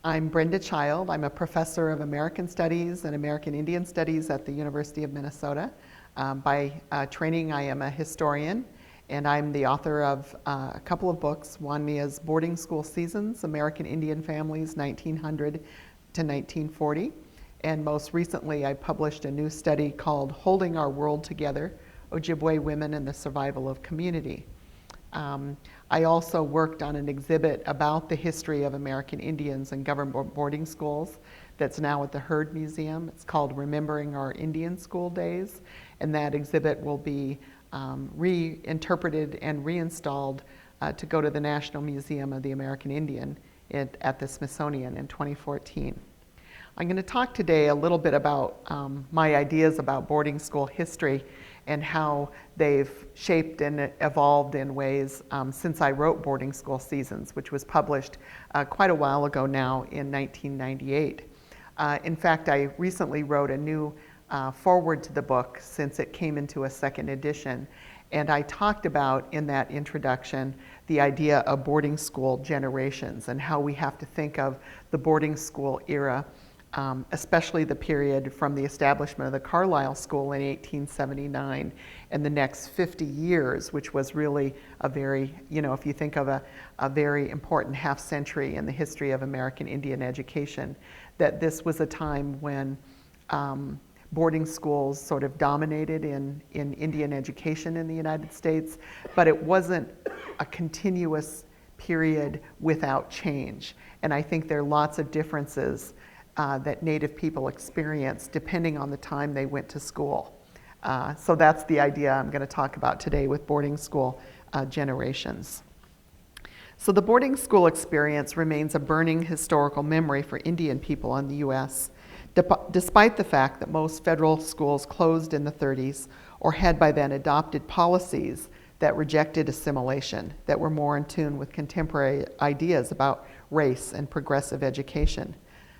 I'm Brenda Child. I'm a professor of American Studies and American Indian Studies at the University of Minnesota. By training, I am a historian, and I'm the author of a couple of books. One is Boarding School Seasons, American Indian Families, 1900 to 1940. And most recently, I published a new study called Holding Our World Together, Ojibwe Women and the Survival of Community. I also worked on an exhibit about the history of American Indians and government boarding schools that's now at the Heard Museum. It's called Remembering Our Indian School Days, and that exhibit will be reinterpreted and reinstalled to go to the National Museum of the American Indian at the Smithsonian in 2014. I'm going to talk today a little bit about my ideas about boarding school history and how they've shaped and evolved in ways since I wrote Boarding School Seasons, which was published quite a while ago now in 1998. In fact, I recently wrote a new foreword to the book since it came into a second edition, and I talked about in that introduction the idea of boarding school generations and how we have to think of the boarding school era, especially the period from the establishment of the Carlisle School in 1879 and the next 50 years, which was really a very, if you think of a very important half century in the history of American Indian education, that this was a time when boarding schools sort of dominated in Indian education in the United States, but it wasn't a continuous period without change. And I think there are lots of differences that Native people experience depending on the time they went to school. So that's the idea I'm going to talk about today with boarding school generations. So the boarding school experience remains a burning historical memory for Indian people in the U.S., despite the fact that most federal schools closed in the 30s or had by then adopted policies that rejected assimilation, that were more in tune with contemporary ideas about race and progressive education.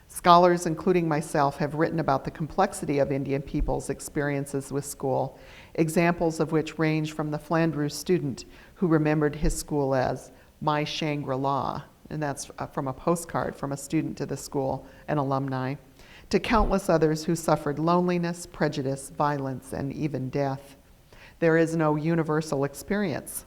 Scholars, including myself, have written about the complexity of Indian people's experiences with school, examples of which range from the Flandreau student who remembered his school as my Shangri-La, and that's from a postcard from a student to the school, an alumni, to countless others who suffered loneliness, prejudice, violence, and even death. There is no universal experience.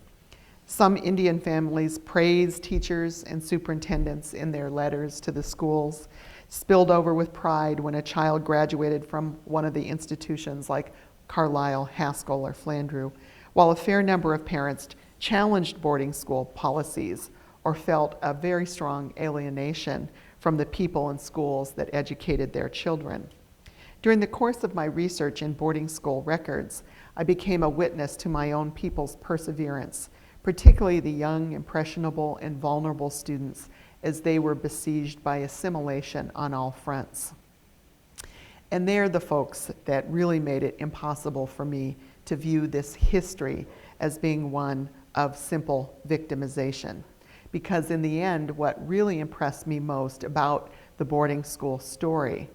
Some Indian families praise teachers and superintendents in their letters to the schools, spilled over with pride when a child graduated from one of the institutions like Carlisle, Haskell, or Flandreau, while a fair number of parents challenged boarding school policies or felt a very strong alienation from the people and schools that educated their children. During the course of my research in boarding school records, I became a witness to my own people's perseverance, particularly the young, impressionable, and vulnerable students as they were besieged by assimilation on all fronts. And they're the folks that really made it impossible for me to view this history as being one of simple victimization. Because in the end, what really impressed me most about the boarding school story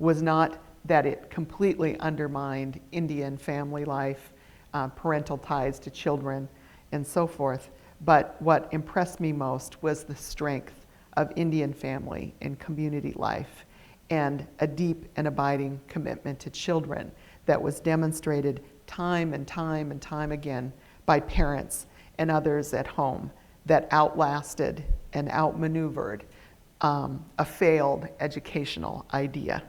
was not that it completely undermined Indian family life, parental ties to children, and so forth, but what impressed me most was the strength of Indian family and community life and a deep and abiding commitment to children that was demonstrated time and time and time again by parents and others at home that outlasted and outmaneuvered a failed educational idea.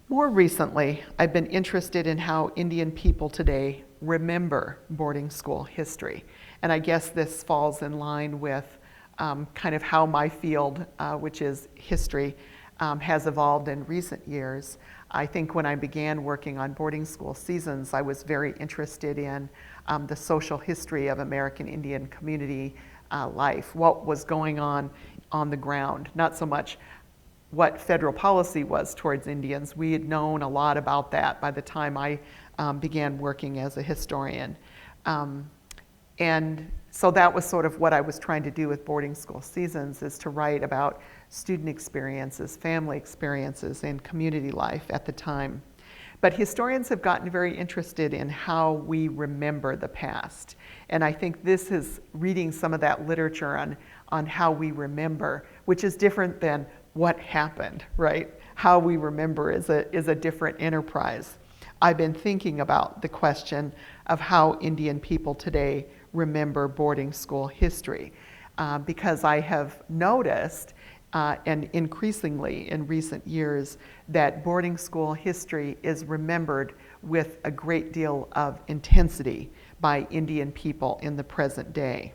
More recently, I've been interested in how Indian people today remember boarding school history. And I guess this falls in line with kind of how my field, which is history, has evolved in recent years. I think when I began working on boarding school seasons, I was very interested in the social history of American Indian community life, what was going on the ground, not so much what federal policy was towards Indians. We had known a lot about that by the time I began working as a historian. And so that was sort of what I was trying to do with boarding school seasons, is to write about student experiences, family experiences, and community life at the time. But historians have gotten very interested in how we remember the past. And I think this is reading some of that literature on how we remember, which is different than what happened, right? How we remember is a different enterprise. I've been thinking about the question of how Indian people today remember boarding school history, because I have noticed, and increasingly in recent years, that boarding school history is remembered with a great deal of intensity by Indian people in the present day.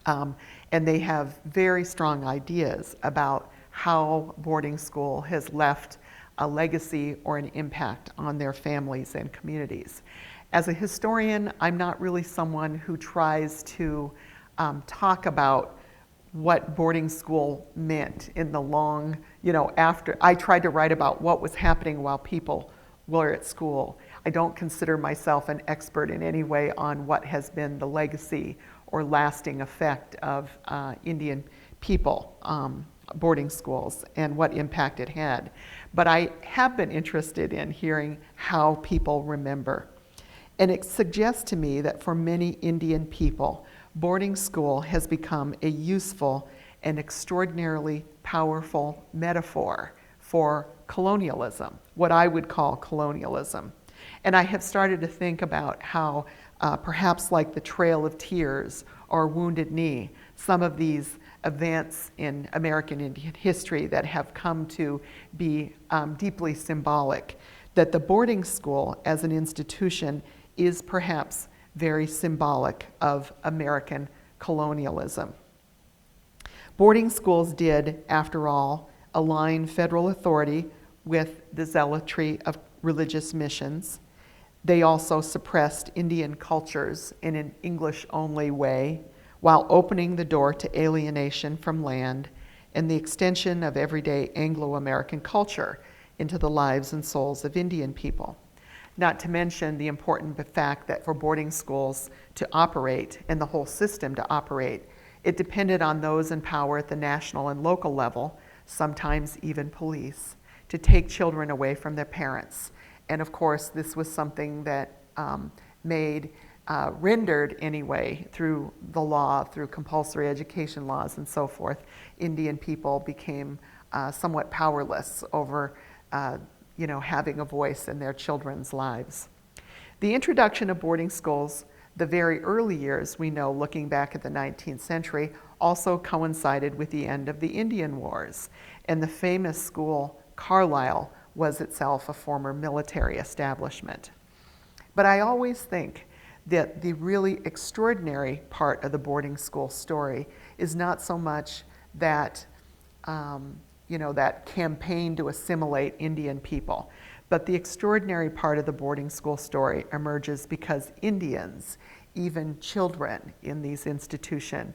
And they have very strong ideas about how boarding school has left a legacy or an impact on their families and communities. As a historian, I'm not really someone who tries to talk about what boarding school meant in the long, after. I tried to write about what was happening while people were at school. I don't consider myself an expert in any way on what has been the legacy or lasting effect of Indian people boarding schools and what impact it had. But I have been interested in hearing how people remember. And it suggests to me that for many Indian people, boarding school has become a useful and extraordinarily powerful metaphor for colonialism, what I would call colonialism. And I have started to think about how, perhaps like the Trail of Tears or Wounded Knee, some of these events in American Indian history that have come to be deeply symbolic, that the boarding school as an institution is perhaps very symbolic of American colonialism. Boarding schools did, after all, align federal authority with the zealotry of religious missions. They also suppressed Indian cultures in an English-only way, while opening the door to alienation from land and the extension of everyday Anglo-American culture into the lives and souls of Indian people. Not to mention the important fact that for boarding schools to operate and the whole system to operate, it depended on those in power at the national and local level, sometimes even police, to take children away from their parents. And of course, this was something that rendered anyway through the law, through compulsory education laws and so forth, Indian people became somewhat powerless over having a voice in their children's lives. The introduction of boarding schools, the very early years, we know, looking back at the 19th century, also coincided with the end of the Indian Wars. And the famous school, Carlisle, was itself a former military establishment. But I always think that the really extraordinary part of the boarding school story is not so much that that campaign to assimilate Indian people. But the extraordinary part of the boarding school story emerges because Indians, even children in these institutions,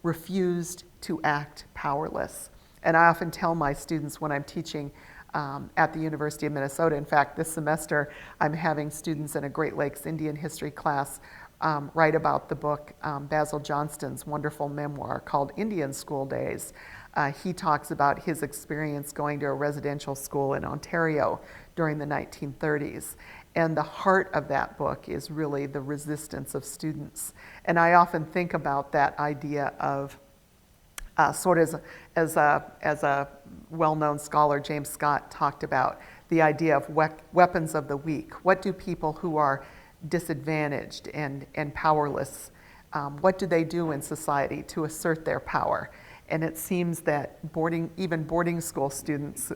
refused to act powerless. And I often tell my students when I'm teaching at the University of Minnesota, in fact, this semester I'm having students in a Great Lakes Indian history class write about the book, Basil Johnston's wonderful memoir called Indian School Days. He talks about his experience going to a residential school in Ontario during the 1930s. And the heart of that book is really the resistance of students. And I often think about that idea of sort of as a well-known scholar, James Scott, talked about the idea of weapons of the weak. What do people who are disadvantaged and powerless, what do they do in society to assert their power? And it seems that even boarding school students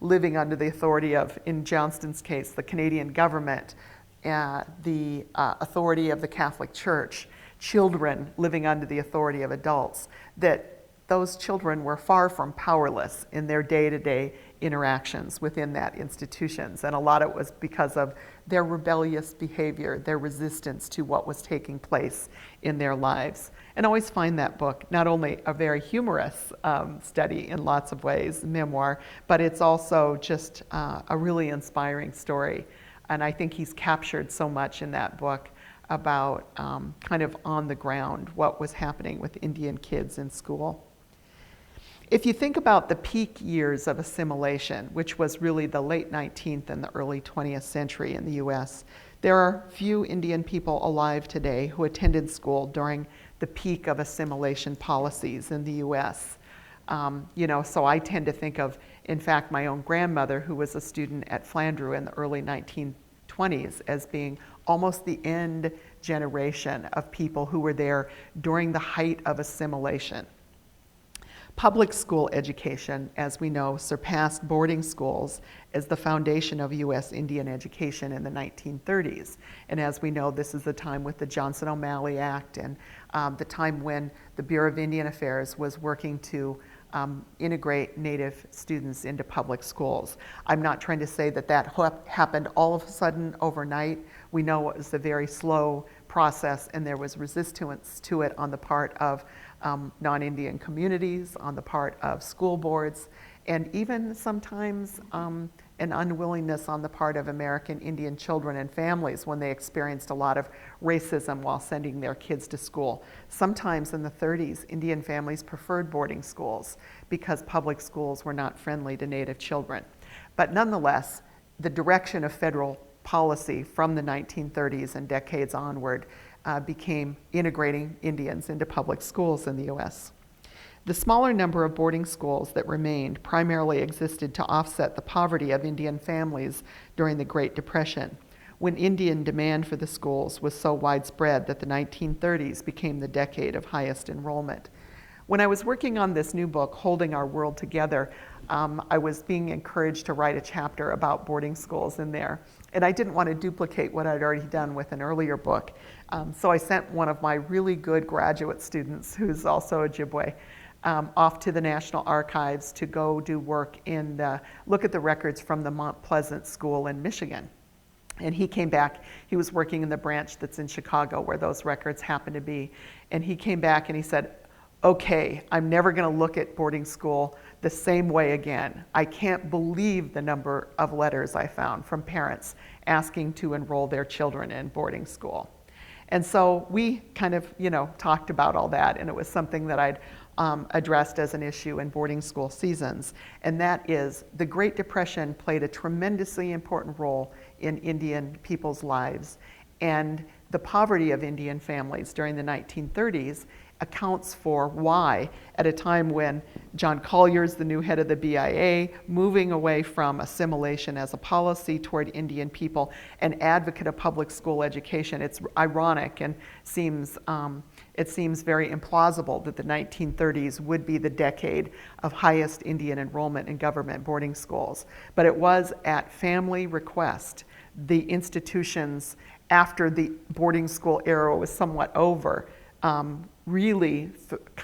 living under the authority of, in Johnston's case, the Canadian government, the authority of the Catholic Church, children living under the authority of adults, that those children were far from powerless in their day-to-day interactions within that institutions. And a lot of it was because of their rebellious behavior, their resistance to what was taking place in their lives. And I always find that book not only a very humorous study in lots of ways, memoir, but it's also just a really inspiring story. And I think he's captured so much in that book about kind of on the ground what was happening with Indian kids in school. If you think about the peak years of assimilation, which was really the late 19th and the early 20th century in the US, there are few Indian people alive today who attended school during the peak of assimilation policies in the US. So I tend to think of, in fact, my own grandmother, who was a student at Flandreau in the early 1920s, as being almost the end generation of people who were there during the height of assimilation. Public school education, as we know, surpassed boarding schools as the foundation of U.S. Indian education in the 1930s. And as we know, this is the time with the Johnson-O'Malley Act and the time when the Bureau of Indian Affairs was working to integrate Native students into public schools. I'm not trying to say that that happened all of a sudden overnight. We know it was a very slow process, and there was resistance to it on the part of non-Indian communities, on the part of school boards, and even sometimes an unwillingness on the part of American Indian children and families when they experienced a lot of racism while sending their kids to school. Sometimes in the 30s, Indian families preferred boarding schools because public schools were not friendly to Native children. But nonetheless, the direction of federal policy from the 1930s and decades onward became integrating Indians into public schools in the US. The smaller number of boarding schools that remained primarily existed to offset the poverty of Indian families during the Great Depression, when Indian demand for the schools was so widespread that the 1930s became the decade of highest enrollment. When I was working on this new book, Holding Our World Together, I was being encouraged to write a chapter about boarding schools in there. And I didn't want to duplicate what I'd already done with an earlier book. So I sent one of my really good graduate students, who's also Ojibwe, off to the National Archives to go do work look at the records from the Mount Pleasant School in Michigan. And he came back, he was working in the branch that's in Chicago where those records happen to be. And he came back and he said, okay, I'm never going to look at boarding school the same way again. I can't believe the number of letters I found from parents asking to enroll their children in boarding school. And so we kind of, talked about all that, and it was something that I'd addressed as an issue in boarding school seasons. And that is, the Great Depression played a tremendously important role in Indian people's lives. And the poverty of Indian families during the 1930s accounts for why, at a time when John Collier's the new head of the BIA, moving away from assimilation as a policy toward Indian people, an advocate of public school education. It's ironic and it seems very implausible that the 1930s would be the decade of highest Indian enrollment in government boarding schools. But it was at family request. The institutions, after the boarding school era was somewhat over, really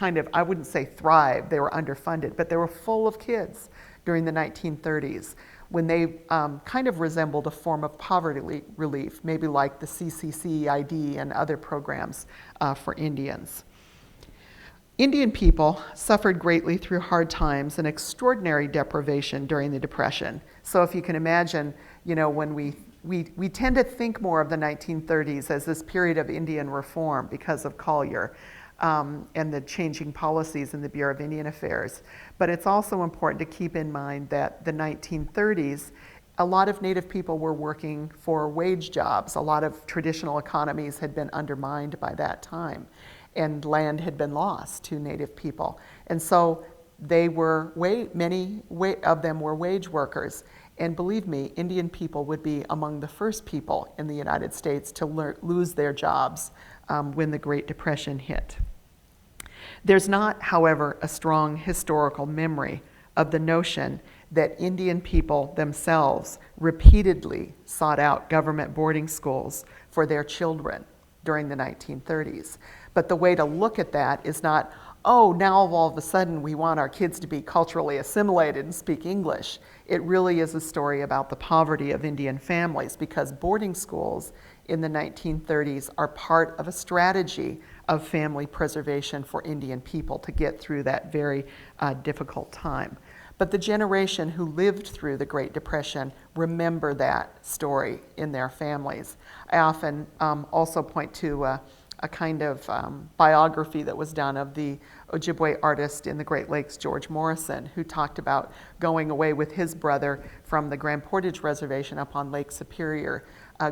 I wouldn't say thrived, they were underfunded, but they were full of kids during the 1930s when they kind of resembled a form of poverty relief, maybe like the CCC-ID and other programs for Indians. Indian people suffered greatly through hard times and extraordinary deprivation during the Depression. So if you can imagine, when we tend to think more of the 1930s as this period of Indian reform because of Collier and the changing policies in the Bureau of Indian Affairs. But it's also important to keep in mind that the 1930s, a lot of Native people were working for wage jobs. A lot of traditional economies had been undermined by that time, and land had been lost to Native people. And so many of them were wage workers. And believe me, Indian people would be among the first people in the United States to lose their jobs when the Great Depression hit. There's not, however, a strong historical memory of the notion that Indian people themselves repeatedly sought out government boarding schools for their children during the 1930s. But the way to look at that is not, oh, now all of a sudden we want our kids to be culturally assimilated and speak English. It really is a story about the poverty of Indian families, because boarding schools in the 1930s are part of a strategy of family preservation for Indian people to get through that very difficult time. But the generation who lived through the Great Depression remember that story in their families. I often also point to a kind of biography that was done of the Ojibwe artist in the Great Lakes, George Morrison, who talked about going away with his brother from the Grand Portage Reservation up on Lake Superior,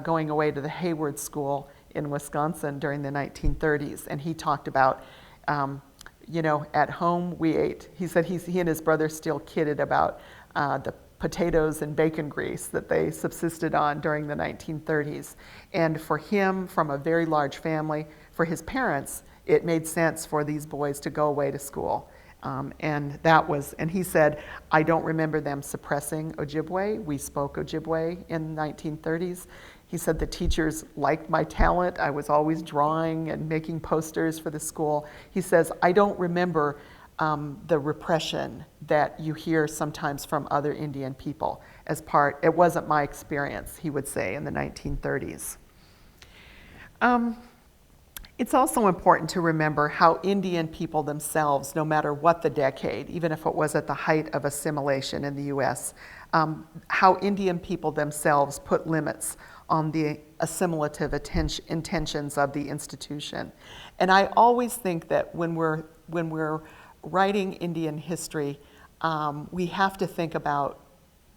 going away to the Hayward School in Wisconsin during the 1930s. And he talked about, at home we ate. He said he and his brother still kidded about the potatoes and bacon grease that they subsisted on during the 1930s. And for him, from a very large family, for his parents, it made sense for these boys to go away to school. And he said, I don't remember them suppressing Ojibwe. We spoke Ojibwe in the 1930s. He said the teachers liked my talent. I was always drawing and making posters for the school. He says, I don't remember the repression that you hear sometimes from other Indian people it wasn't my experience, he would say, in the 1930s. It's also important to remember how Indian people themselves, no matter what the decade, even if it was at the height of assimilation in the US, how Indian people themselves put limits on the assimilative intentions of the institution. And I always think that when we're writing Indian history, we have to think about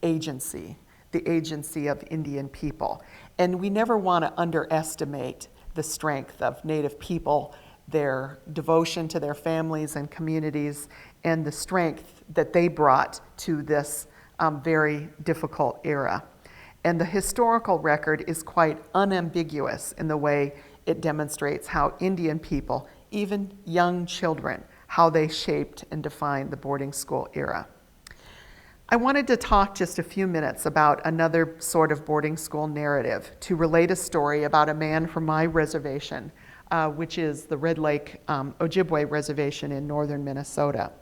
agency, the agency of Indian people. And we never want to underestimate the strength of Native people, their devotion to their families and communities, and the strength that they brought to this very difficult era. And the historical record is quite unambiguous in the way it demonstrates how Indian people, even young children, how they shaped and defined the boarding school era. I wanted to talk just a few minutes about another sort of boarding school narrative to relate a story about a man from my reservation, which is the Red Lake Ojibwe Reservation in northern Minnesota.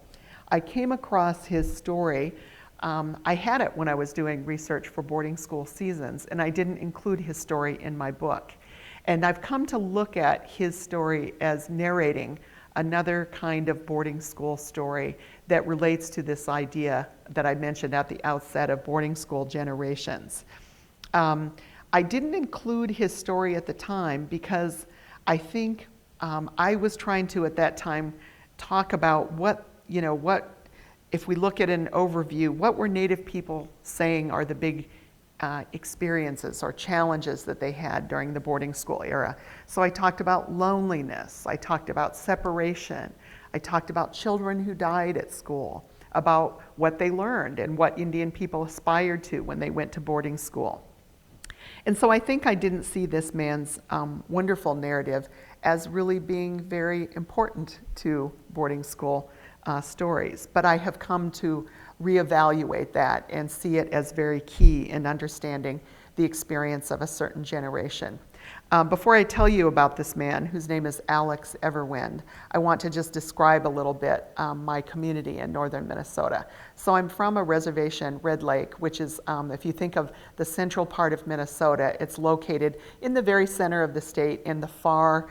I came across his story. I had it when I was doing research for boarding school seasons, and I didn't include his story in my book. And I've come to look at his story as narrating another kind of boarding school story that relates to this idea that I mentioned at the outset of boarding school generations. I didn't include his story at the time because I think I was trying to, at that time, talk about what, if we look at an overview, what were Native people saying are the big experiences or challenges that they had during the boarding school era. So I talked about loneliness, I talked about separation, I talked about children who died at school, about what they learned and what Indian people aspired to when they went to boarding school. And so I think I didn't see this man's wonderful narrative as really being very important to boarding school stories, but I have come to reevaluate that and see it as very key in understanding the experience of a certain generation. Before I tell you about this man, whose name is Alex Everwind, I want to just describe a little bit my community in northern Minnesota. So I'm from a reservation, Red Lake, which is, if you think of the central part of Minnesota, it's located in the very center of the state in the far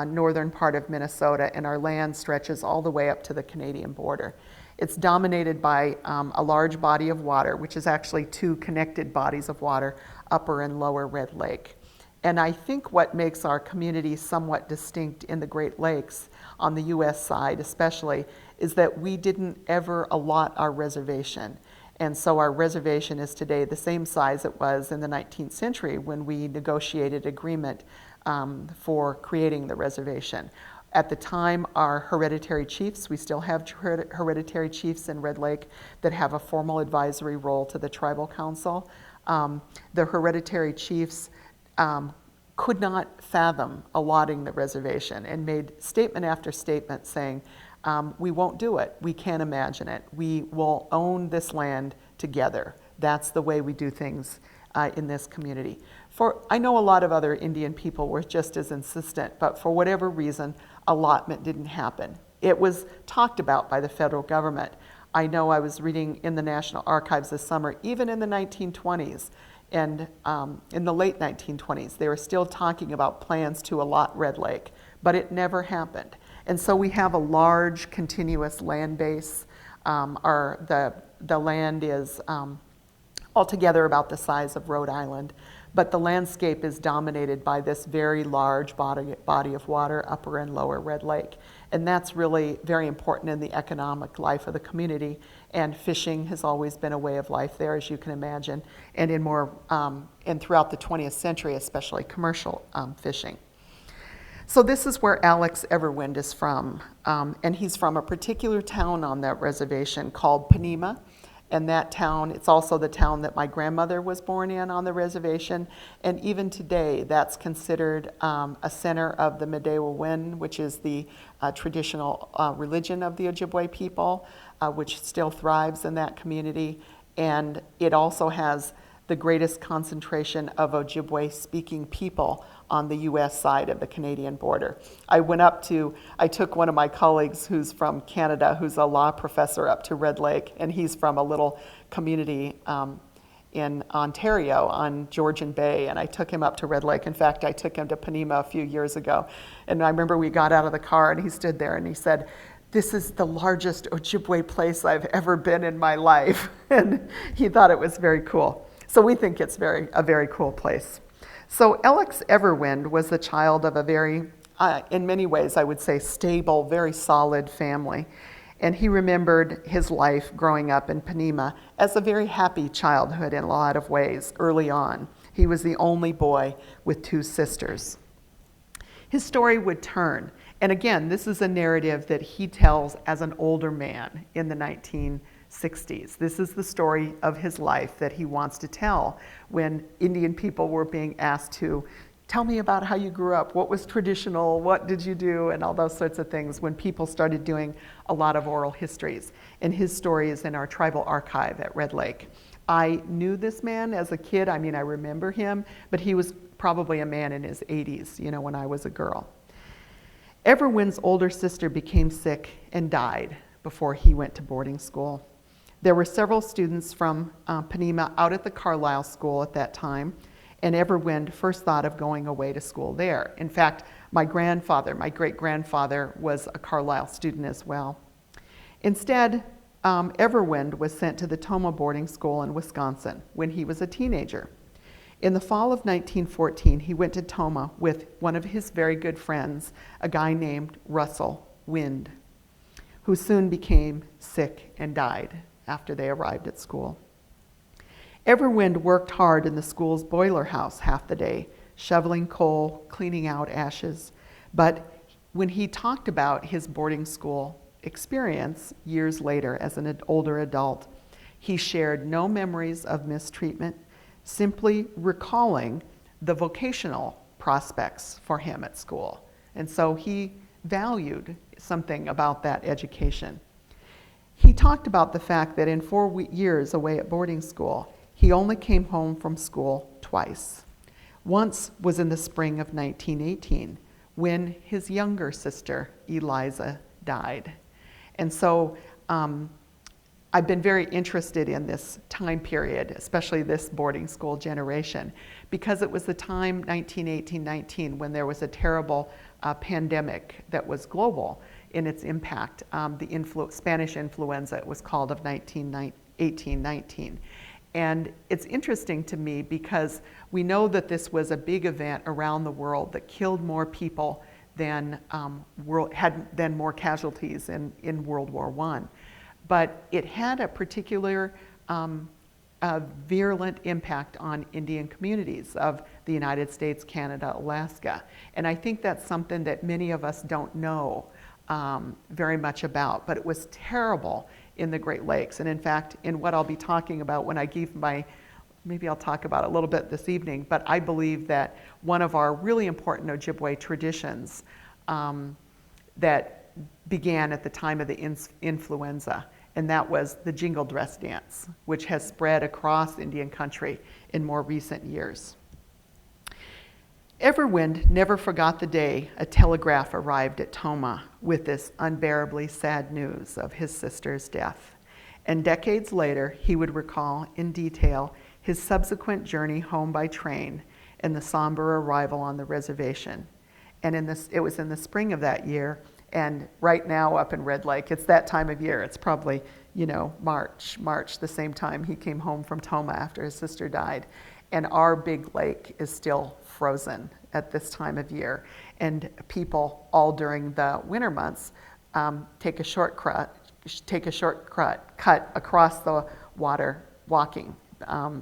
northern part of Minnesota, and our land stretches all the way up to the Canadian border. It's dominated by a large body of water, which is actually two connected bodies of water, Upper and Lower Red Lake. And I think what makes our community somewhat distinct in the Great Lakes, on the US side especially, is that we didn't ever allot our reservation. And so our reservation is today the same size it was in the 19th century when we negotiated agreement for creating the reservation. At the time, our hereditary chiefs, we still have hereditary chiefs in Red Lake that have a formal advisory role to the tribal council. The hereditary chiefs could not fathom allotting the reservation and made statement after statement saying, we won't do it, we can't imagine it, we will own this land together. That's the way we do things in this community. I know a lot of other Indian people were just as insistent, but for whatever reason, allotment didn't happen. It was talked about by the federal government. I know I was reading in the National Archives this summer, even in the 1920s, and in the late 1920s, they were still talking about plans to allot Red Lake, but it never happened. And so we have a large continuous land base. The land is altogether about the size of Rhode Island, but the landscape is dominated by this very large body of water, Upper and Lower Red Lake. And that's really very important in the economic life of the community. And fishing has always been a way of life there, as you can imagine, and and throughout the 20th century, especially commercial fishing. So this is where Alex Everwind is from, and he's from a particular town on that reservation called Panema. And that town, it's also the town that my grandmother was born in on the reservation. And even today, that's considered a center of the Midewiwin, which is the traditional religion of the Ojibwe people, which still thrives in that community. And it also has the greatest concentration of Ojibwe-speaking people on the U.S. side of the Canadian border. I took one of my colleagues who's from Canada, who's a law professor, up to Red Lake, and he's from a little community in Ontario on Georgian Bay, and I took him up to Red Lake. In fact, I took him to Panema a few years ago, and I remember we got out of the car and he stood there and he said, "This is the largest Ojibwe place I've ever been in my life," and he thought it was very cool. So we think it's a very cool place. So Alex Everwind was the child of a very, in many ways, I would say, stable, very solid family. And he remembered his life growing up in Panema as a very happy childhood in a lot of ways early on. He was the only boy with 2 sisters. His story would turn. And again, this is a narrative that he tells as an older man in the 1960s. This is the story of his life that he wants to tell when Indian people were being asked to tell me about how you grew up, what was traditional, what did you do, and all those sorts of things when people started doing a lot of oral histories. And his story is in our tribal archive at Red Lake. I knew this man as a kid. I mean, I remember him, but he was probably a man in his 80s, when I was a girl. Everwind's older sister became sick and died before he went to boarding school. There were several students from Panema out at the Carlisle School at that time, and Everwind first thought of going away to school there. In fact, my great-grandfather, was a Carlisle student as well. Instead, Everwind was sent to the Tomah boarding school in Wisconsin when he was a teenager. In the fall of 1914, he went to Tomah with one of his very good friends, a guy named Russell Wind, who soon became sick and died after they arrived at school. Everwind worked hard in the school's boiler house half the day, shoveling coal, cleaning out ashes. But when he talked about his boarding school experience years later as an older adult, he shared no memories of mistreatment, simply recalling the vocational prospects for him at school. And so he valued something about that education. He talked about the fact that in 4 years away at boarding school, he only came home from school twice. Once was in the spring of 1918, when his younger sister, Eliza, died. And so I've been very interested in this time period, especially this boarding school generation, because it was the time, 1918-19, when there was a terrible pandemic that was global in its impact. The Spanish influenza, it was called, of 1819. And it's interesting to me because we know that this was a big event around the world that killed more people than had more casualties in World War I. But it had a particular virulent impact on Indian communities of the United States, Canada, Alaska. And I think that's something that many of us don't know very much about, but it was terrible in the Great Lakes. And in fact, in what I'll be talking about when I give maybe I'll talk about it a little bit this evening, but I believe that one of our really important Ojibwe traditions that began at the time of the influenza, and that was the jingle dress dance, which has spread across Indian country in more recent years. Everwind never forgot the day a telegraph arrived at Tomah with this unbearably sad news of his sister's death. And decades later, he would recall in detail his subsequent journey home by train and the somber arrival on the reservation. And it was in the spring of that year, and right now up in Red Lake, it's that time of year. It's probably, March, the same time he came home from Tomah after his sister died. and our big lake is still frozen at this time of year. And people all during the winter months take a shortcut cut across the water walking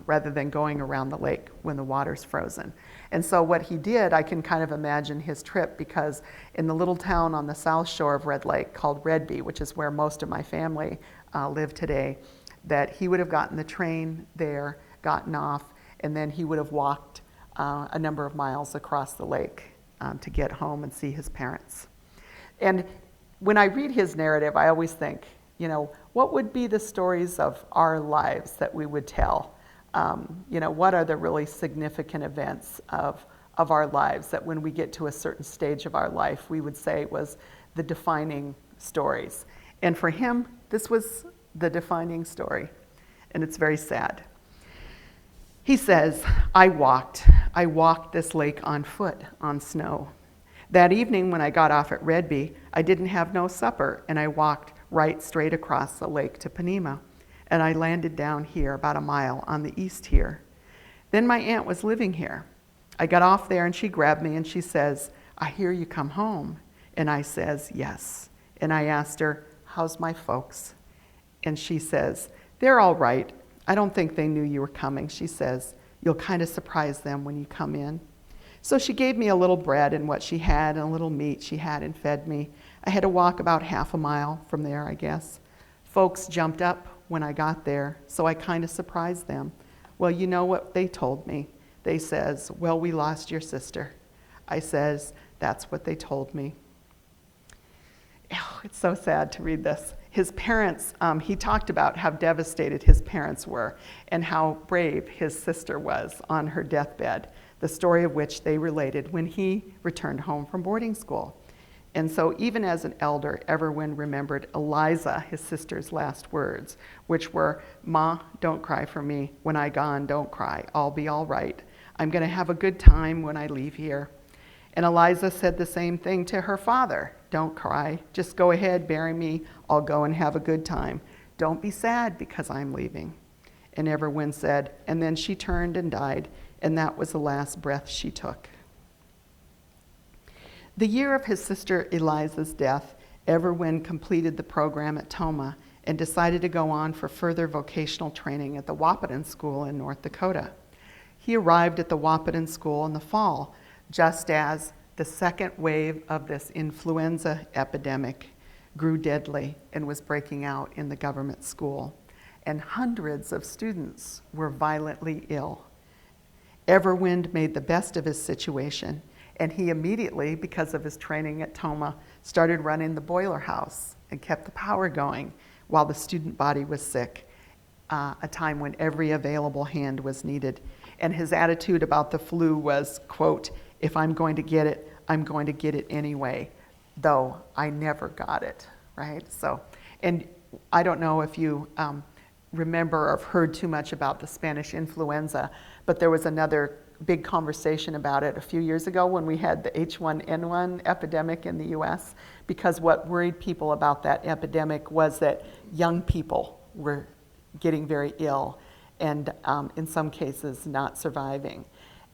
rather than going around the lake when the water's frozen. And so what he did, I can kind of imagine his trip, because in the little town on the south shore of Red Lake called Redby, which is where most of my family live today, that he would have gotten the train there, gotten off, and then he would have walked a number of miles across the lake to get home and see his parents. And when I read his narrative, I always think, what would be the stories of our lives that we would tell? What are the really significant events of our lives that when we get to a certain stage of our life, we would say was the defining stories? And for him, this was the defining story, and it's very sad. He says, I walked this lake on foot on snow. That evening when I got off at Redby, I didn't have no supper, and I walked right straight across the lake to Panema, and I landed down here about a mile on the east here. Then my aunt was living here. I got off there and she grabbed me and she says, I hear you come home. And I says, yes. And I asked her, how's my folks? And she says, they're all right. I don't think they knew you were coming. She says, you'll kind of surprise them when you come in. So she gave me a little bread and what she had and a little meat she had and fed me. I had to walk about half a mile from there, I guess. Folks jumped up when I got there, so I kind of surprised them. Well, you know what they told me? They says, well, we lost your sister. I says, that's what they told me. Oh, it's so sad to read this. His parents, he talked about how devastated his parents were and how brave his sister was on her deathbed, the story of which they related when he returned home from boarding school. And so even as an elder, Everwin remembered Eliza, his sister's last words, which were, Ma, don't cry for me. When I gone, don't cry. I'll be all right. I'm going to have a good time when I leave here. And Eliza said the same thing to her father. Don't cry. Just go ahead, bury me. I'll go and have a good time. Don't be sad because I'm leaving. And Everwin said, and then she turned and died, and that was the last breath she took. The year of his sister Eliza's death, Everwin completed the program at Tomah and decided to go on for further vocational training at the Wahpeton School in North Dakota. He arrived at the Wahpeton School in the fall, just as the second wave of this influenza epidemic grew deadly and was breaking out in the government school, and hundreds of students were violently ill. Everwind made the best of his situation, and he immediately, because of his training at Tomah, started running the boiler house and kept the power going while the student body was sick, a time when every available hand was needed. And his attitude about the flu was, quote, if I'm going to get it, I'm going to get it anyway, though I never got it, right? So, and I don't know if you remember or have heard too much about the Spanish influenza, but there was another big conversation about it a few years ago when we had the H1N1 epidemic in the US, because what worried people about that epidemic was that young people were getting very ill and in some cases not surviving.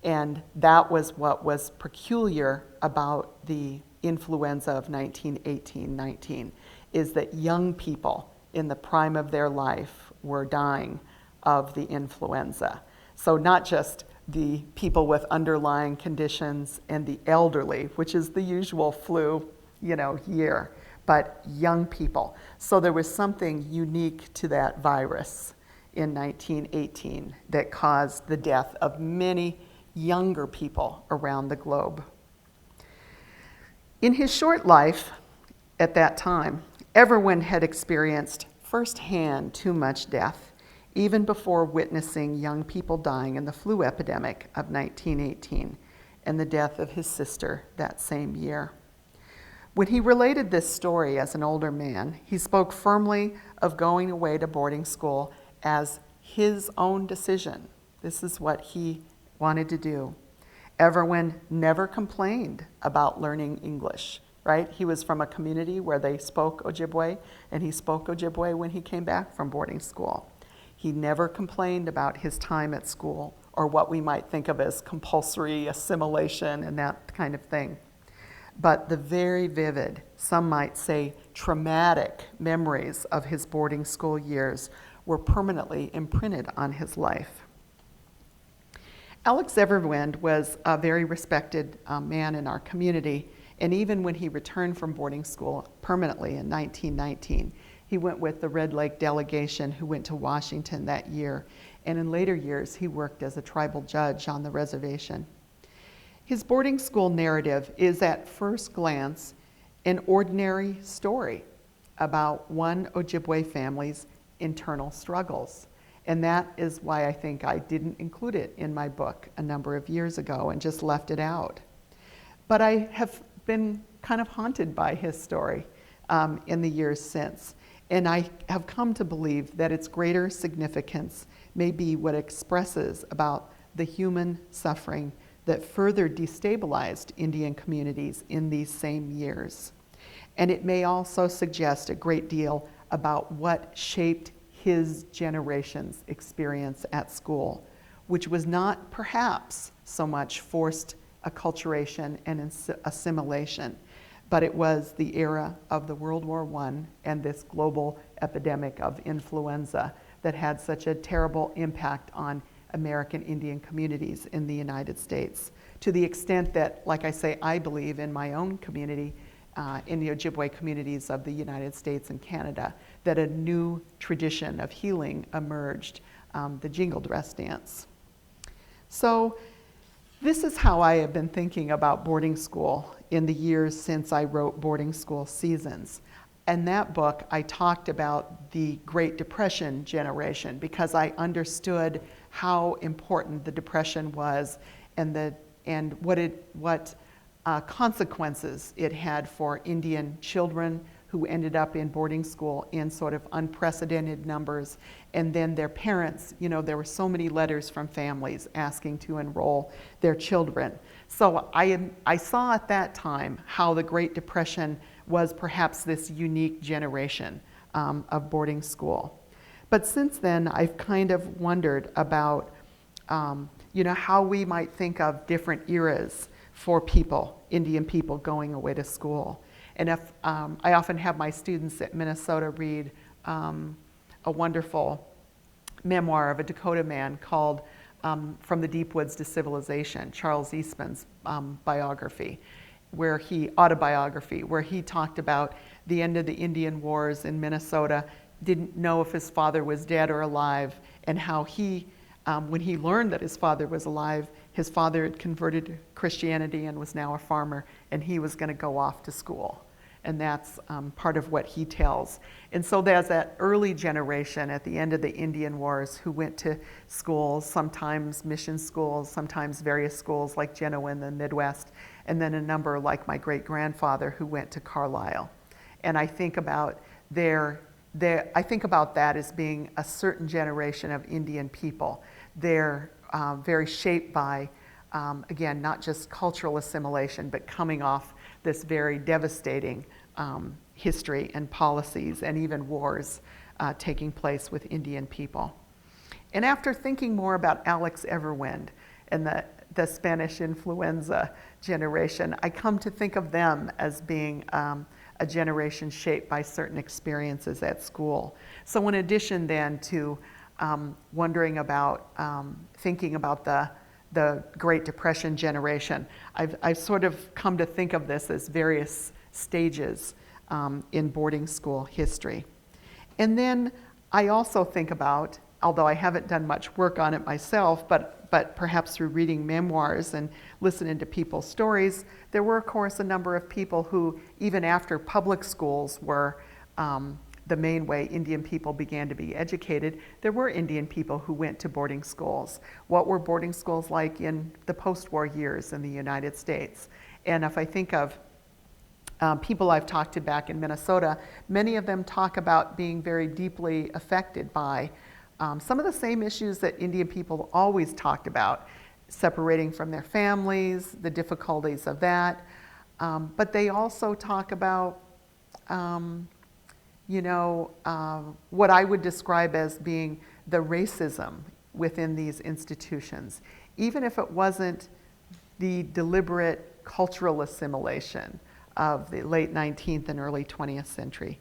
And that was what was peculiar about the influenza of 1918-19, is that young people in the prime of their life were dying of the influenza. So not just the people with underlying conditions and the elderly, which is the usual flu, year, but young people. So there was something unique to that virus in 1918 that caused the death of many younger people around the globe. In his short life at that time, Everwin had experienced firsthand too much death, even before witnessing young people dying in the flu epidemic of 1918 and the death of his sister that same year. When he related this story as an older man, he spoke firmly of going away to boarding school as his own decision. This is what he wanted to do. Everwin never complained about learning English, right? He was from a community where they spoke Ojibwe, and he spoke Ojibwe when he came back from boarding school. He never complained about his time at school or what we might think of as compulsory assimilation and that kind of thing. But the very vivid, some might say traumatic, memories of his boarding school years were permanently imprinted on his life. Alex Everwind was a very respected man in our community, and even when he returned from boarding school permanently in 1919, he went with the Red Lake delegation who went to Washington that year, and in later years he worked as a tribal judge on the reservation. His boarding school narrative is at first glance an ordinary story about one Ojibwe family's internal struggles. And that is why I think I didn't include it in my book a number of years ago and just left it out. But I have been kind of haunted by his story in the years since. And I have come to believe that its greater significance may be what expresses about the human suffering that further destabilized Indian communities in these same years. And it may also suggest a great deal about what shaped his generation's experience at school, which was not perhaps so much forced acculturation and assimilation, but it was the era of the World War I and this global epidemic of influenza that had such a terrible impact on American Indian communities in the United States, to the extent that, like I say, I believe in my own community, in the Ojibwe communities of the United States and Canada, that a new tradition of healing emerged, the jingle dress dance. So this is how I have been thinking about boarding school in the years since I wrote Boarding School Seasons. In that book, I talked about the Great Depression generation because I understood how important the Depression was and what consequences it had for Indian children who ended up in boarding school in sort of unprecedented numbers, and then their parents. You know, there were so many letters from families asking to enroll their children. So I saw at that time how the Great Depression was perhaps this unique generation of boarding school. But since then, I've kind of wondered about how we might think of different eras for people, Indian people going away to school. And if I often have my students at Minnesota read a wonderful memoir of a Dakota man called From the Deep Woods to Civilization, Charles Eastman's autobiography, where he talked about the end of the Indian Wars in Minnesota, didn't know if his father was dead or alive, and how he, when he learned that his father was alive, his father had converted to Christianity and was now a farmer, and he was going to go off to school. And that's part of what he tells. And so there's that early generation at the end of the Indian Wars who went to schools, sometimes mission schools, sometimes various schools like Genoa in the Midwest, and then a number like my great-grandfather who went to Carlisle. And I think about I think about that as being a certain generation of Indian people. They're very shaped by, again, not just cultural assimilation, but coming off this very devastating history and policies and even wars taking place with Indian people. And after thinking more about Alex Everwind and the Spanish influenza generation, I come to think of them as being a generation shaped by certain experiences at school. So in addition then to wondering about, thinking about the Great Depression generation, I've sort of come to think of this as various stages in boarding school history. And then I also think about, although I haven't done much work on it myself, but perhaps through reading memoirs and listening to people's stories, there were, of course, a number of people who, even after public schools were the main way Indian people began to be educated, there were Indian people who went to boarding schools. What were boarding schools like in the post-war years in the United States? And if I think of people I've talked to back in Minnesota, many of them talk about being very deeply affected by some of the same issues that Indian people always talked about, separating from their families, the difficulties of that. But they also talk about what I would describe as being the racism within these institutions, even if it wasn't the deliberate cultural assimilation of the late 19th and early 20th century.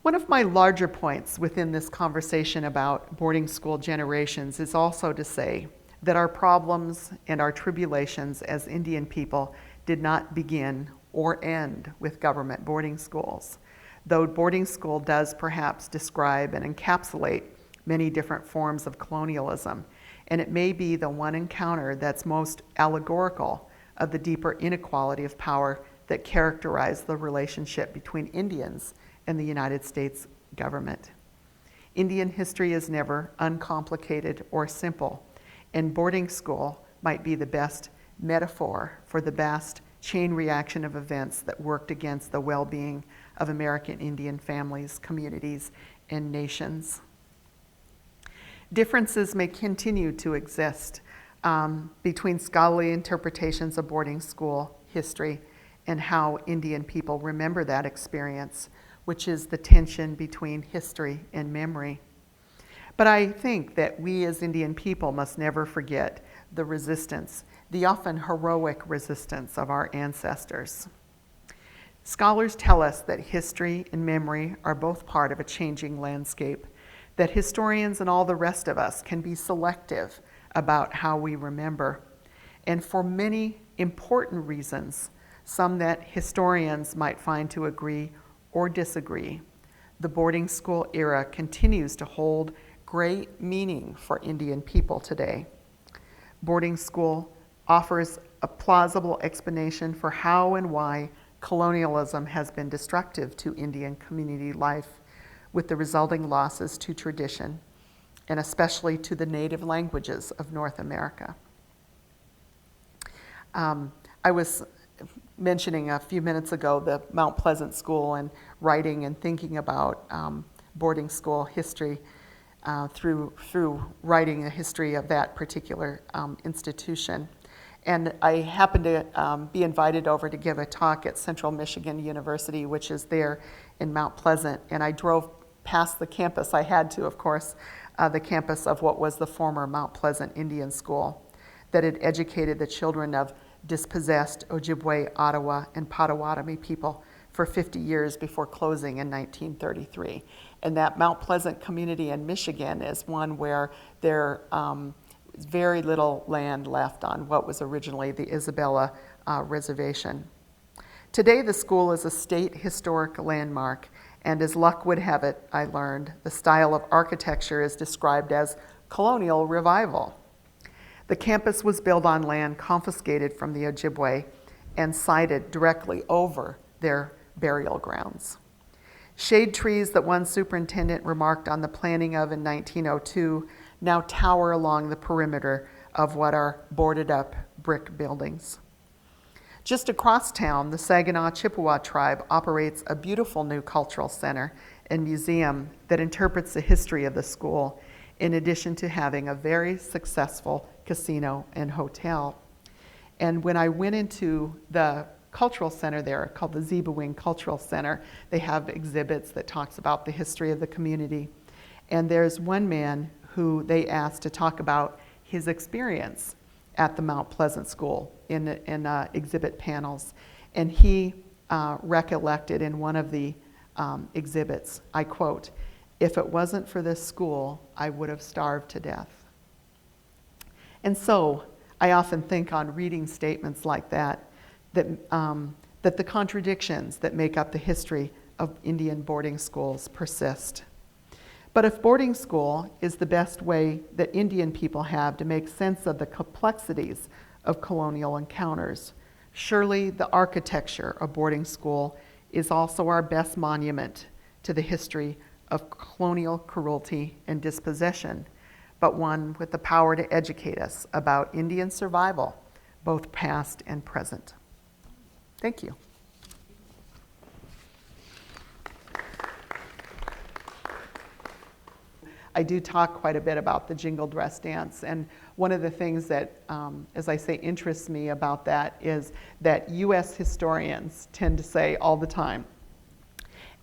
One of my larger points within this conversation about boarding school generations is also to say that our problems and our tribulations as Indian people did not begin or end with government boarding schools, though boarding school does perhaps describe and encapsulate many different forms of colonialism, and it may be the one encounter that's most allegorical of the deeper inequality of power that characterized the relationship between Indians and the United States government. Indian history is never uncomplicated or simple, and boarding school might be the best metaphor for the vast chain reaction of events that worked against the well-being of American Indian families, communities, and nations. Differences may continue to exist between scholarly interpretations of boarding school history and how Indian people remember that experience, which is the tension between history and memory. But I think that we as Indian people must never forget the resistance, the often heroic resistance of our ancestors. Scholars tell us that history and memory are both part of a changing landscape, that historians and all the rest of us can be selective about how we remember. And for many important reasons, some that historians might find to agree or disagree, the boarding school era continues to hold great meaning for Indian people today. Boarding school offers a plausible explanation for how and why colonialism has been destructive to Indian community life, with the resulting losses to tradition, and especially to the native languages of North America. I was mentioning a few minutes ago the Mount Pleasant School and writing and thinking about boarding school history through writing the history of that particular institution. And I happened to be invited over to give a talk at Central Michigan University, which is there in Mount Pleasant, and I drove past the campus. I had to, of course, the campus of what was the former Mount Pleasant Indian School that had educated the children of dispossessed Ojibwe, Ottawa, and Potawatomi people for 50 years before closing in 1933. And that Mount Pleasant community in Michigan is one where there is very little land left on what was originally the Isabella Reservation. Today, the school is a state historic landmark, and as luck would have it, I learned, the style of architecture is described as colonial revival. The campus was built on land confiscated from the Ojibwe and sited directly over their burial grounds. Shade trees that one superintendent remarked on the planning of in 1902 now tower along the perimeter of what are boarded up brick buildings. Just across town, the Saginaw Chippewa tribe operates a beautiful new cultural center and museum that interprets the history of the school, in addition to having a very successful casino and hotel. And when I went into the cultural center there, called the Zebawing Cultural Center, they have exhibits that talks about the history of the community. And there's one man who they asked to talk about his experience at the Mount Pleasant School in exhibit panels. And he recollected in one of the exhibits, I quote, "If it wasn't for this school, I would have starved to death." And so I often think on reading statements like that, that the contradictions that make up the history of Indian boarding schools persist. But if boarding school is the best way that Indian people have to make sense of the complexities of colonial encounters, surely the architecture of boarding school is also our best monument to the history of colonial cruelty and dispossession, but one with the power to educate us about Indian survival, both past and present. Thank you. I do talk quite a bit about the jingle dress dance, and one of the things that, as I say, interests me about that is that U.S. historians tend to say all the time,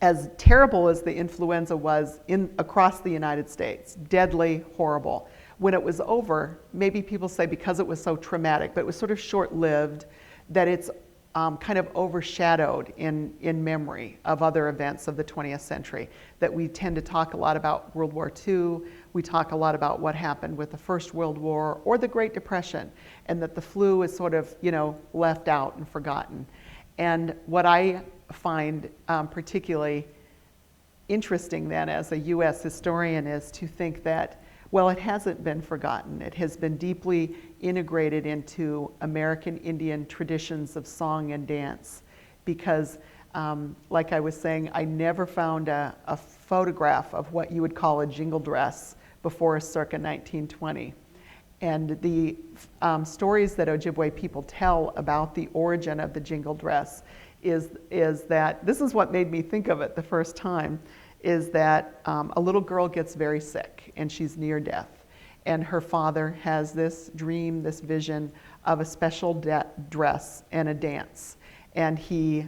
as terrible as the influenza was across the United States, deadly, horrible, when it was over, maybe people say because it was so traumatic, but it was sort of short-lived, that it's kind of overshadowed in memory of other events of the 20th century. That we tend to talk a lot about World War II, we talk a lot about what happened with the First World War or the Great Depression, and that the flu is sort of, left out and forgotten. And what I find particularly interesting then as a US historian is to think that, well, it hasn't been forgotten. It has been deeply integrated into American Indian traditions of song and dance because, like I was saying, I never found a photograph of what you would call a jingle dress before circa 1920. And the stories that Ojibwe people tell about the origin of the jingle dress is that, this is what made me think of it the first time, is that a little girl gets very sick and she's near death. And her father has this dream, this vision of a special dress and a dance. And he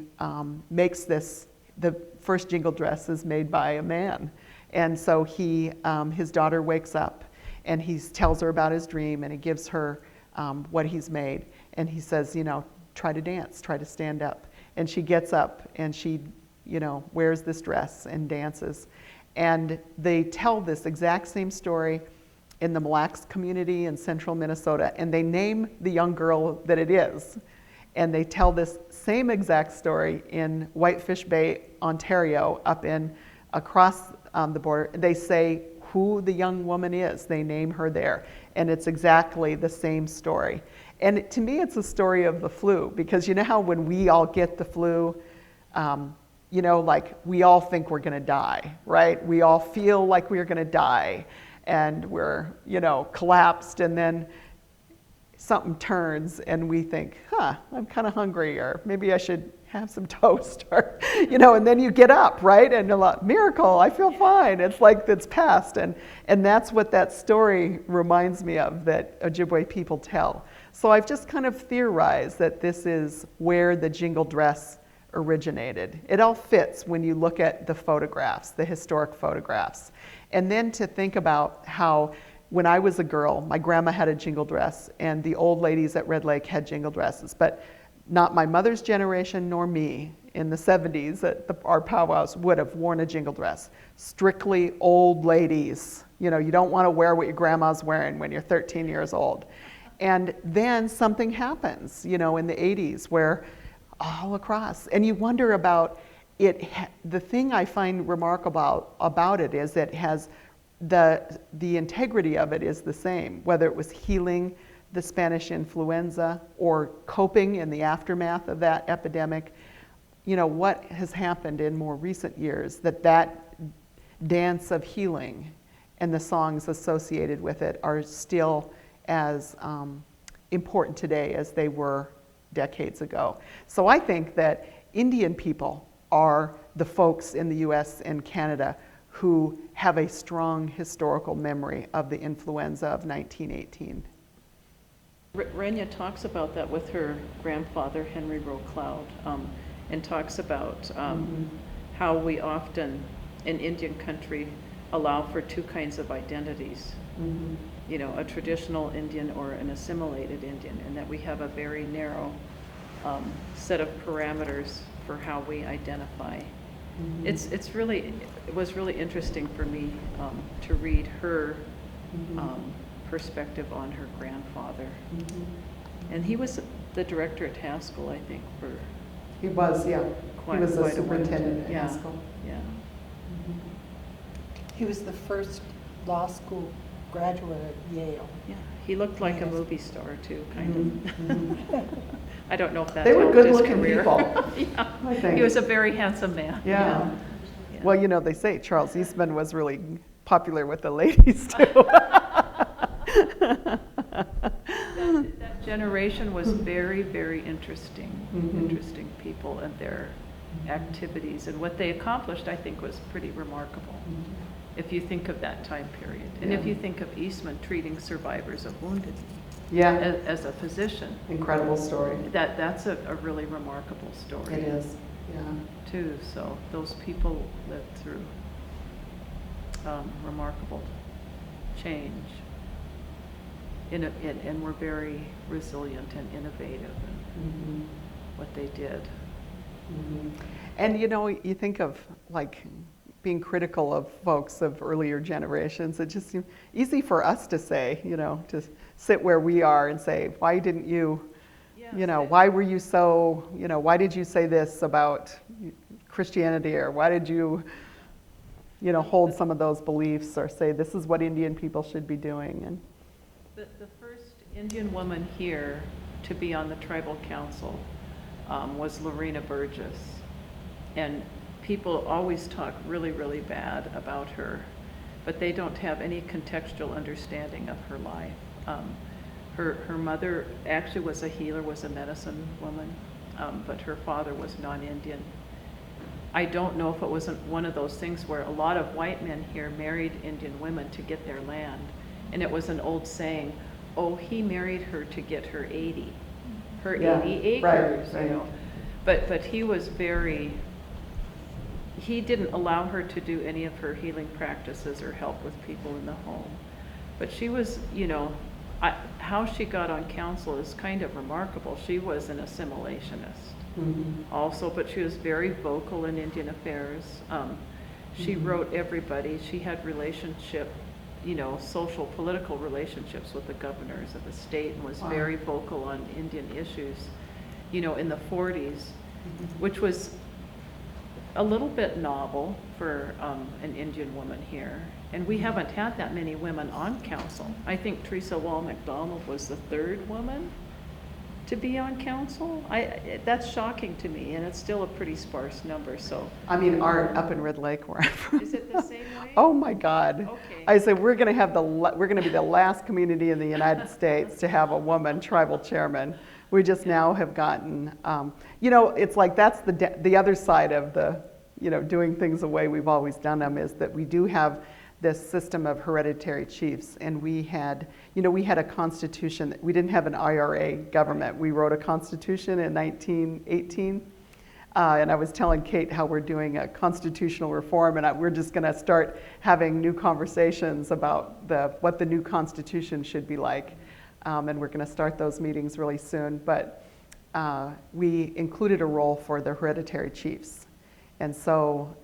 makes this, the first jingle dress is made by a man. And so his daughter wakes up and he tells her about his dream and he gives her what he's made. And he says, try to dance, try to stand up. And she gets up and she wears this dress and dances. And they tell this exact same story in the Mille Lacs community in central Minnesota, and they name the young girl that it is. And they tell this same exact story in Whitefish Bay, Ontario, across the border. They say who the young woman is. They name her there. And it's exactly the same story. And to me, it's a story of the flu, because you know how when we all get the flu, like we all think we're gonna die, right? We all feel like we're gonna die and we're, collapsed, and then something turns and we think, I'm kind of hungry, or maybe I should have some toast, or, and then you get up, right? And miracle, I feel fine. It's like it's past. And that's what that story reminds me of, that Ojibwe people tell. So I've just kind of theorized that this is where the jingle dress originated. It all fits when you look at the photographs, the historic photographs. And then to think about how, when I was a girl, my grandma had a jingle dress, and the old ladies at Red Lake had jingle dresses, but not my mother's generation nor me in the 70s at our powwows would have worn a jingle dress. Strictly old ladies. You don't want to wear what your grandma's wearing when you're 13 years old. And then something happens, in the 80s, where all across, and you wonder about it. The thing I find remarkable about it is that it has the integrity of it is the same, whether it was healing the Spanish influenza or coping in the aftermath of that epidemic. What has happened in more recent years, that dance of healing and the songs associated with it are still as important today as they were decades ago. So I think that Indian people are the folks in the US and Canada who have a strong historical memory of the influenza of 1918. Rania talks about that with her grandfather, Henry Rowe Cloud, and talks about how we often in Indian country allow for two kinds of identities. A traditional Indian or an assimilated Indian, and that we have a very narrow set of parameters for how we identify. It was really interesting for me to read her perspective on her grandfather. And he was the director at Haskell, I think, for he was, yeah. He was the superintendent at yeah. Haskell. Yeah. He was the first law school graduate at Yale. Yeah, he looked like a movie star too, kind of. I don't know if that They were helped his good-looking career. people. Yeah. I think. He was a very handsome man. Yeah. Yeah. Well, they say Charles Eastman was really popular with the ladies too. That generation was very, very interesting. Interesting people and their activities, and what they accomplished, I think, was pretty remarkable. If you think of that time period, and if you think of Eastman treating survivors of wounded, as a physician, Incredible story. that's a really remarkable story. It is. Yeah. too. So those people lived through remarkable change and were very resilient and innovative in what they did. And you think of like being critical of folks of earlier generations. It just seems easy for us to say, to sit where we are and say, why didn't you, why were you so, why did you say this about Christianity, or why did you, hold some of those beliefs, or say this is what Indian people should be doing. And the first Indian woman here to be on the tribal council was Lorena Burgess, and people always talk really, really bad about her, but they don't have any contextual understanding of her life. Her mother actually was a healer, was a medicine woman, but her father was non-Indian. I don't know if it wasn't one of those things where a lot of white men here married Indian women to get their land, and it was an old saying, oh, he married her to get her 80 acres, right. But he was he didn't allow her to do any of her healing practices or help with people in the home. But she was, how she got on council is kind of remarkable. She was an assimilationist also, but she was very vocal in Indian affairs. She wrote everybody. She had social, political relationships with the governors of the state, and was very vocal on Indian issues, in the 40s, which was a little bit novel for an Indian woman here. And we haven't had that many women on council. I think Teresa Wall McDonald was the third woman to be on council. That's shocking to me, and it's still a pretty sparse number. So I mean, up in Red Lake, where I'm from. is it the same way? Oh my God! Okay. I said we're going to be the last community in the United States to have a woman tribal chairman. We just now have gotten, it's like that's the other side of the, doing things the way we've always done them, is that we do have this system of hereditary chiefs, and we had a constitution. We didn't have an IRA government. We wrote a constitution in 1918, and I was telling Kate how we're doing a constitutional reform, and we're just going to start having new conversations about what the new constitution should be like, and we're going to start those meetings really soon. But we included a role for the hereditary chiefs. And so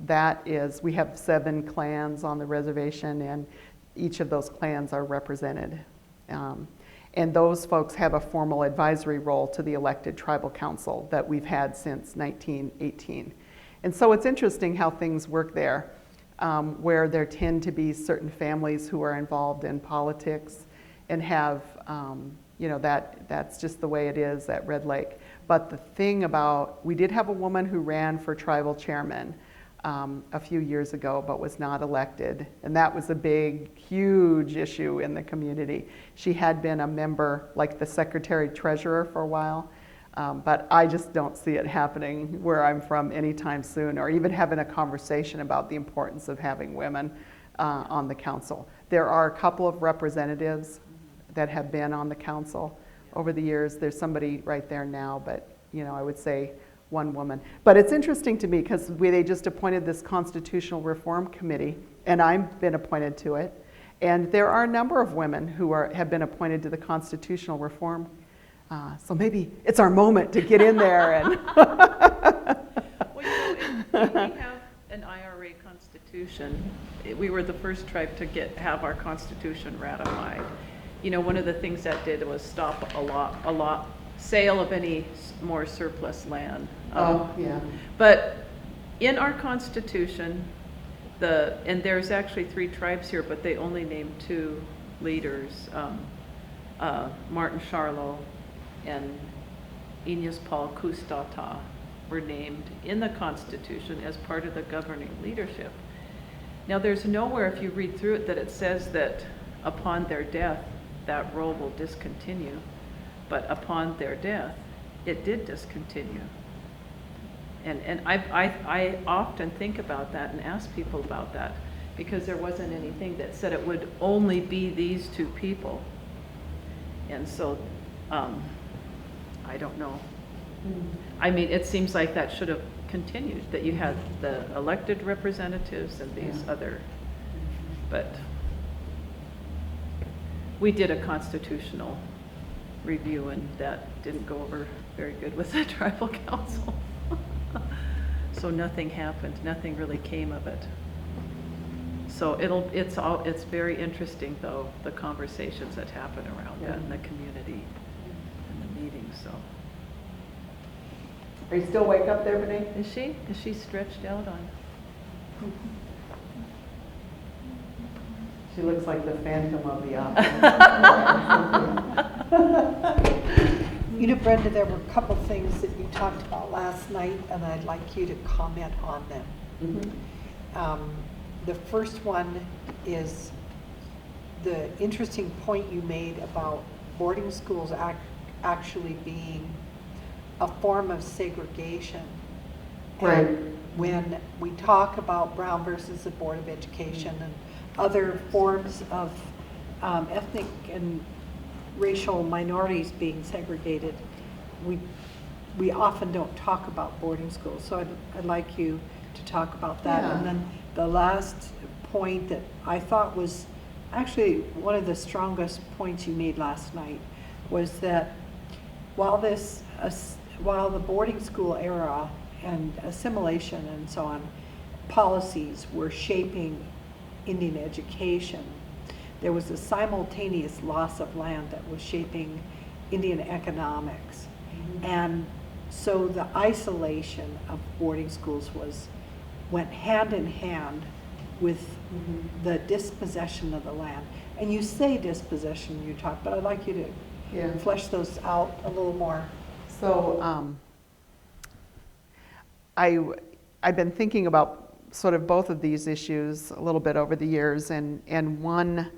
we have 7 clans on the reservation, and each of those clans are represented. And those folks have a formal advisory role to the elected tribal council that we've had since 1918. And so it's interesting how things work there, where there tend to be certain families who are involved in politics and have, that's just the way it is at Red Lake. But the thing we did have a woman who ran for tribal chairman a few years ago, but was not elected. And that was a big, huge issue in the community. She had been a member, like the secretary treasurer for a while, but I just don't see it happening where I'm from anytime soon, or even having a conversation about the importance of having women on the council. There are a couple of representatives that have been on the council over the years. There's somebody right there now, but I would say one woman. But it's interesting to me because they just appointed this constitutional reform committee, and I've been appointed to it. And there are a number of women who have been appointed to the constitutional reform. So maybe it's our moment to get in there and. Well, we have an IRA constitution. We were the first tribe to have our constitution ratified. One of the things that did was stop a lot sale of any more surplus land. Yeah. But in our constitution, and there's actually 3 tribes here, but they only named 2 leaders, Martin Charlot and Ignace Paul Kustata were named in the constitution as part of the governing leadership. Now there's nowhere, if you read through it, that it says that upon their death that role will discontinue, but upon their death it did discontinue. And I often think about that and ask people about that, because there wasn't anything that said it would only be these 2 people. And so I don't know I mean, it seems like that should have continued, that you had the elected representatives and these other, but we did a constitutional review and that didn't go over very good with the tribal council. So nothing happened, nothing really came of it. So it's very interesting though, the conversations that happen around that in the community and the meetings, so. Are you still awake up there, Renee? Is she? Is she stretched out on? She looks like the Phantom of the Opera. You know, Brenda, there were a couple things that you talked about last night, and I'd like you to comment on them. The first one is the interesting point you made about boarding schools actually being a form of segregation. Right. And when we talk about Brown versus the Board of Education and other forms of ethnic and racial minorities being segregated, we often don't talk about boarding schools. So I'd like you to talk about that. Yeah. And then the last point that I thought was actually one of the strongest points you made last night was that while the boarding school era and assimilation and so on policies were shaping Indian education, there was a simultaneous loss of land that was shaping Indian economics. And so the isolation of boarding schools went hand in hand with the dispossession of the land. And you say dispossession, you talk, but I'd like you to flesh those out a little more. So I've been thinking about sort of both of these issues a little bit over the years, and one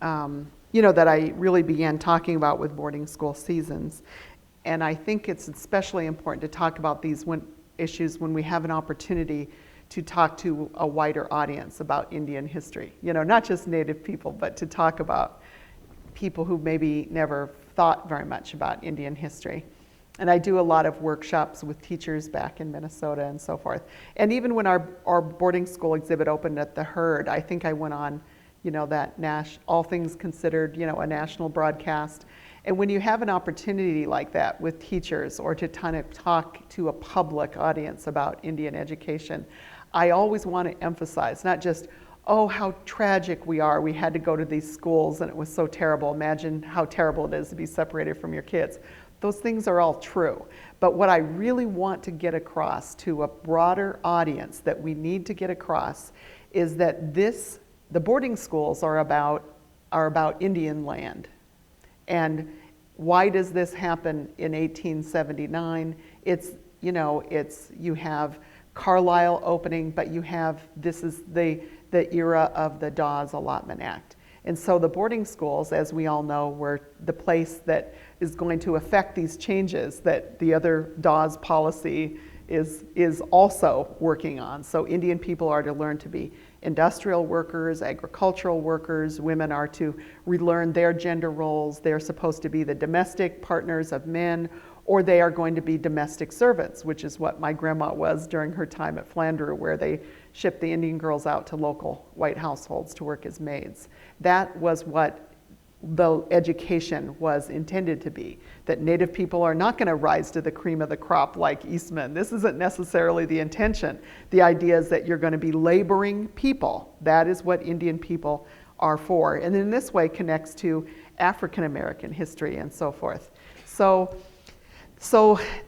that I really began talking about with boarding school seasons. And I think it's especially important to talk about these issues when we have an opportunity to talk to a wider audience about Indian history. Not just Native people, but to talk about people who maybe never thought very much about Indian history. And I do a lot of workshops with teachers back in Minnesota and so forth. And even when our boarding school exhibit opened at the Herd, I think I went on, that All Things Considered, a national broadcast. And when you have an opportunity like that with teachers or to kind of talk to a public audience about Indian education, I always want to emphasize not just, oh, how tragic we are. We had to go to these schools and it was so terrible. Imagine how terrible it is to be separated from your kids. Those things are all true. But what I really want to get across to a broader audience that we need to get across is that the boarding schools are about Indian land. And why does this happen in 1879? You have Carlisle opening, but this is the era of the Dawes Allotment Act. And so the boarding schools, as we all know, were the place that is going to affect these changes that the other Dawes policy is also working on. So Indian people are to learn to be industrial workers, agricultural workers. Women are to relearn their gender roles. They're supposed to be the domestic partners of men, or they are going to be domestic servants, which is what my grandma was during her time at Flandreau, where they shipped the Indian girls out to local white households to work as maids. That was what the education was intended to be, that Native people are not going to rise to the cream of the crop like Eastmen. This isn't necessarily the intention. The idea is that you're going to be laboring people. That is what Indian people are for. And in this way connects to African American history and so forth. So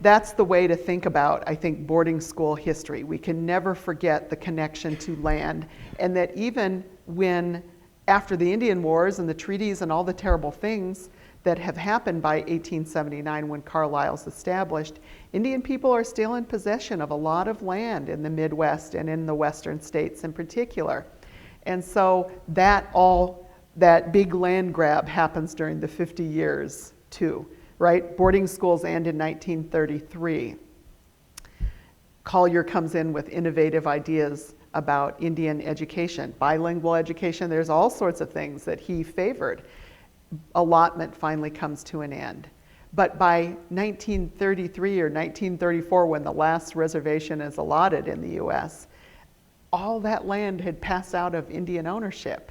that's the way to think about, I think, boarding school history. We can never forget the connection to land, and that even when after the Indian Wars and the treaties and all the terrible things that have happened by 1879 when Carlisle's established, Indian people are still in possession of a lot of land in the Midwest and in the Western states in particular. And so that big land grab happens during the 50 years too, right? Boarding schools end in 1933. Collier comes in with innovative ideas about Indian education, bilingual education. There's all sorts of things that he favored. Allotment finally comes to an end. But by 1933 or 1934, when the last reservation is allotted in the US, all that land had passed out of Indian ownership.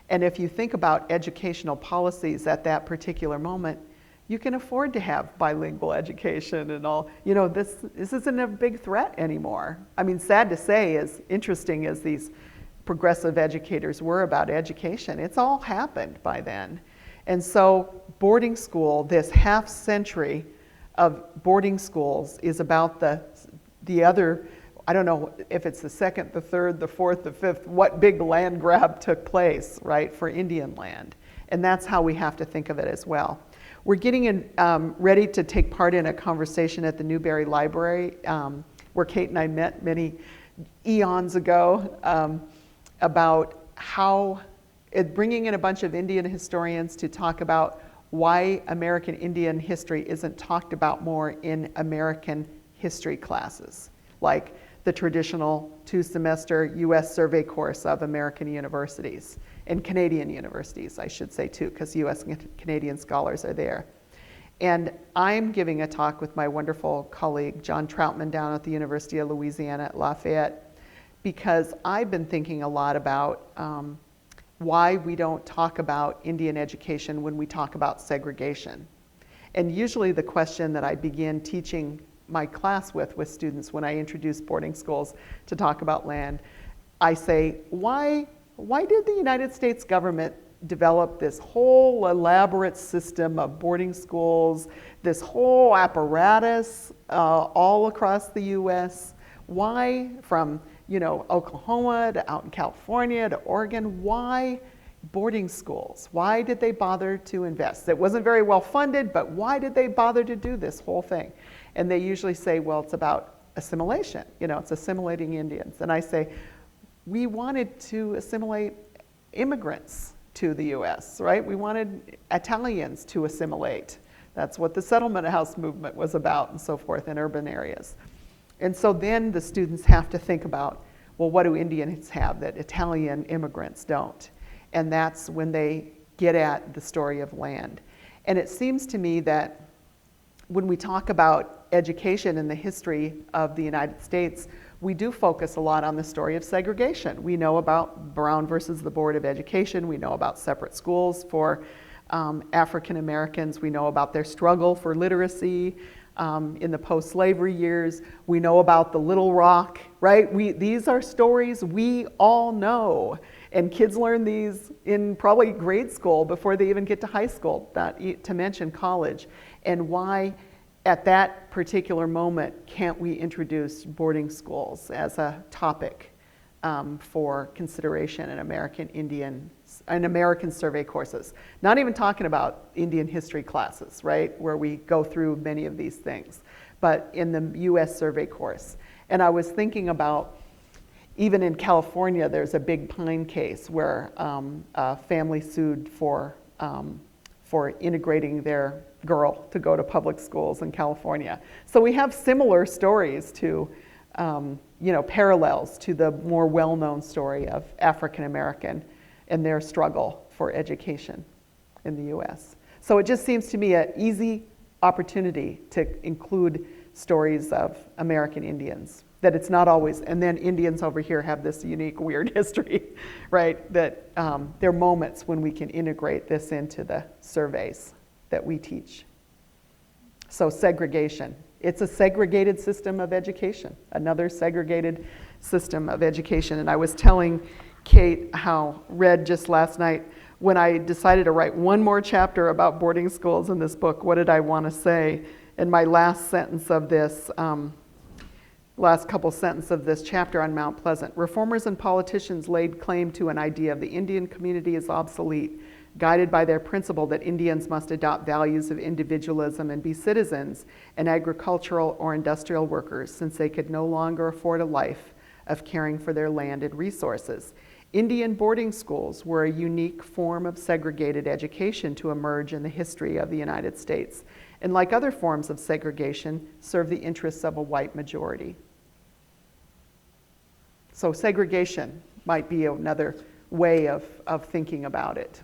And if you think about educational policies at that particular moment, you can afford to have bilingual education and all. You know, this isn't a big threat anymore. I mean, sad to say, as interesting as these progressive educators were about education, it's all happened by then. And so boarding school, this half century of boarding schools is about the other, I don't know if it's the second, the third, the fourth, the fifth, what big land grab took place, right, for Indian land. And that's how we have to think of it as well. We're getting ready to take part in a conversation at the Newberry Library, where Kate and I met many eons ago, about how bringing in a bunch of Indian historians to talk about why American Indian history isn't talked about more in American history classes, like the traditional 2-semester US survey course of American universities, and Canadian universities, I should say too, because US and Canadian scholars are there. And I'm giving a talk with my wonderful colleague, John Troutman, down at the University of Louisiana at Lafayette, because I've been thinking a lot about why we don't talk about Indian education when we talk about segregation. And usually the question that I begin teaching my class with students when I introduce boarding schools to talk about land, I say, why did the United States government develop this whole elaborate system of boarding schools, this whole apparatus all across the US? Why, from Oklahoma to out in California to Oregon, why boarding schools? Why did they bother to invest? It wasn't very well funded, but why did they bother to do this whole thing? And they usually say, well, it's about assimilation. It's assimilating Indians. And I say, we wanted to assimilate immigrants to the US, right? We wanted Italians to assimilate. That's what the settlement house movement was about, and so forth, in urban areas. And so then the students have to think about, well, what do Indians have that Italian immigrants don't? And that's when they get at the story of land. And it seems to me that when we talk about education and the history of the United States, we do focus a lot on the story of segregation. We know about Brown versus the Board of Education. We know about separate schools for African Americans. We know about their struggle for literacy in the post-slavery years. We know about the Little Rock, right? These are stories we all know. And kids learn these in probably grade school before they even get to high school, not to mention college. And why, at that particular moment, can't we introduce boarding schools as a topic for consideration in American survey courses? Not even talking about Indian history classes, right, where we go through many of these things, but in the US survey course. And I was thinking about, even in California, there's a Big Pine case where a family sued for integrating their girl to go to public schools in California. So we have similar stories to, parallels to the more well-known story of African American and their struggle for education in the US. So it just seems to me an easy opportunity to include stories of American Indians, that it's not always, and then Indians over here have this unique, weird history, right? That there are moments when we can integrate this into the surveys that we teach. So segregation. It's a segregated system of education, another segregated system of education. And I was telling Kate how, read just last night, when I decided to write one more chapter about boarding schools in this book, what did I want to say? And my last sentence of this, last couple sentences of this chapter on Mount Pleasant. Reformers and politicians laid claim to an idea of the Indian community as obsolete, guided by their principle that Indians must adopt values of individualism and be citizens and agricultural or industrial workers, since they could no longer afford a life of caring for their land and resources. Indian boarding schools were a unique form of segregated education to emerge in the history of the United States, and like other forms of segregation, serve the interests of a white majority. So segregation might be another way of thinking about it.